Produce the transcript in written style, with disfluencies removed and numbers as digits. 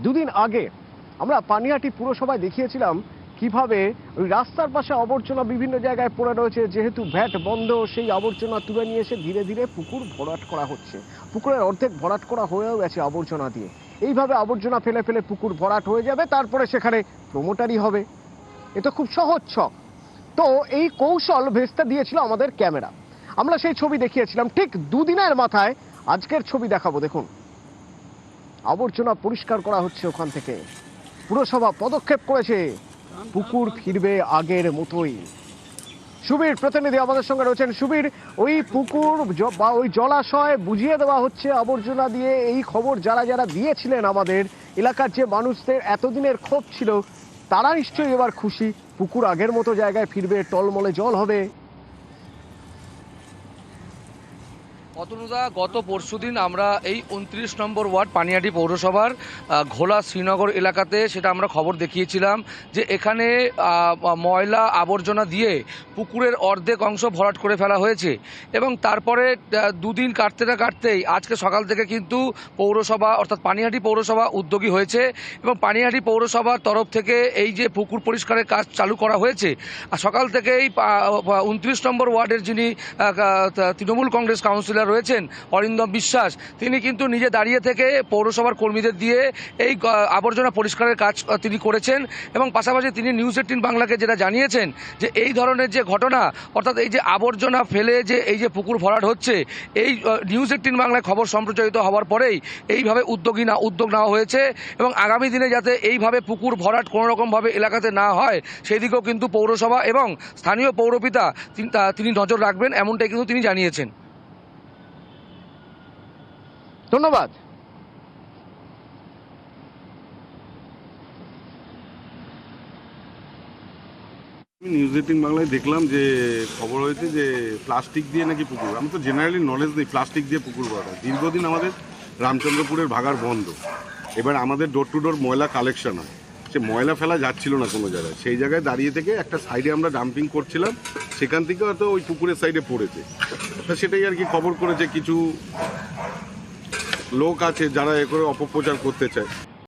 দুদিন আগে আমরা পানিহাটি পুরসভায় দেখিয়েছিলাম কিভাবে ওই রাস্তার পাশে আবর্জনা বিভিন্ন জায়গায় পড়ে রয়েছে। যেহেতু ভ্যাট বন্ধ, সেই আবর্জনা তুলে নিয়ে এসে ধীরে ধীরে পুকুর ভরাট করা হচ্ছে। পুকুরের অর্ধেক ভরাট করা হয়েও গেছে আবর্জনা দিয়ে। এইভাবে আবর্জনা ফেলে ফেলে পুকুর ভরাট হয়ে যাবে, তারপরে সেখানে প্রমোটারি হবে। এটা খুব সহজ ছক। তো এই কৌশল ভেস্তে দিয়েছিল আমাদের ক্যামেরা। আমরা সেই ছবি দেখিয়েছিলাম। ঠিক দুদিনের মাথায় আজকের ছবি দেখাবো। দেখুন, আবর্জনা পরিষ্কার করা হচ্ছে ওখান থেকে। পুরসভা পদক্ষেপ করেছে, পুকুর ফিরবে আগের মতোই। সুবীর প্রতিনিধি আমাদের সঙ্গে রয়েছেন। সুবীর, ওই পুকুর বা ওই জলাশয় বুঝিয়ে দেওয়া হচ্ছে আবর্জনা দিয়ে। এই খবর যারা যারা দিয়েছিলেন, আমাদের এলাকার যে মানুষদের এতদিনের ক্ষোভ ছিল, তারা নিশ্চয়ই এবার খুশি। পুকুর আগের মতো জায়গায় ফিরবে, টলমলে জল হবে। অতনুদা, গত পরশুদিন আমরা এই 29 নম্বর ওয়ার্ড পানিহাটি পৌরসভার ঘোলা শ্রীনগর এলাকাতে সেটা আমরা খবর দেখিয়েছিলাম যে এখানে ময়লা আবর্জনা দিয়ে পুকুরের অর্ধেক অংশ ভরাট করে ফেলা হয়েছে। এবং তারপরে দুদিন কাটতে না কাটতেই আজকে সকাল থেকে কিন্তু পৌরসভা অর্থাৎ পানিহাটি পৌরসভা উদ্যোগী হয়েছে এবং পানিহাটি পৌরসভার তরফ থেকে এই যে পুকুর পরিষ্কারের কাজ চালু করা হয়েছে। আর সকাল থেকেই 29 নম্বর ওয়ার্ডের যিনি তৃণমূল কংগ্রেস কাউন্সিলর রয়েছেন অরিন্দম বিশ্বাস, তিনি কিন্তু নিজে দাঁড়িয়ে থেকে পৌরসভার কর্মীদের দিয়ে এই আবর্জনা পরিষ্কারের কাজ তিনি করেছেন। এবং পাশাপাশি তিনি নিউজ 18 বাংলাকে যেটা জানিয়েছেন যে এই ধরনের যে ঘটনা, অর্থাৎ এই যে আবর্জনা ফেলে যে এই যে পুকুর ভরাট হচ্ছে, এই নিউজ 18 বাংলায় খবর সম্প্রচারিত হওয়ার পরেই এইভাবে উদ্যোগ নেওয়া হয়েছে। এবং আগামী দিনে যাতে এইভাবে পুকুর ভরাট কোনো রকমভাবে এলাকাতে না হয়, সেই দিকেও কিন্তু পৌরসভা এবং স্থানীয় পৌরপিতা তিনি নজর রাখবেন, এমনটাই কিন্তু তিনি জানিয়েছেন। ধন্যবাদ। নিউজ 18 বাংলায় দেখলাম যে খবর হয়েছে যে প্লাস্টিক দিয়ে নাকি পুকুর। আমি তো জেনারেলি নলেজ নেই প্লাস্টিক দিয়ে পুকুর ভরা। দীর্ঘদিন আমাদের রামচন্দ্রপুরের ভাগার বন্ধ। এবার আমাদের ডোর টু ডোর ময়লা কালেকশন হয়, সে ময়লা ফেলা যাচ্ছিল না কোনো জায়গায়। সেই জায়গায় দাঁড়িয়ে থেকে একটা সাইডে আমরা ডাম্পিং করছিলাম, সেখান থেকে হয়তো ওই পুকুরের সাইডে পড়েছে। সেটাই আর কি খবর করেছে কিছু লোক আছে যারা এ করে অপপ্রচার করতে চায়।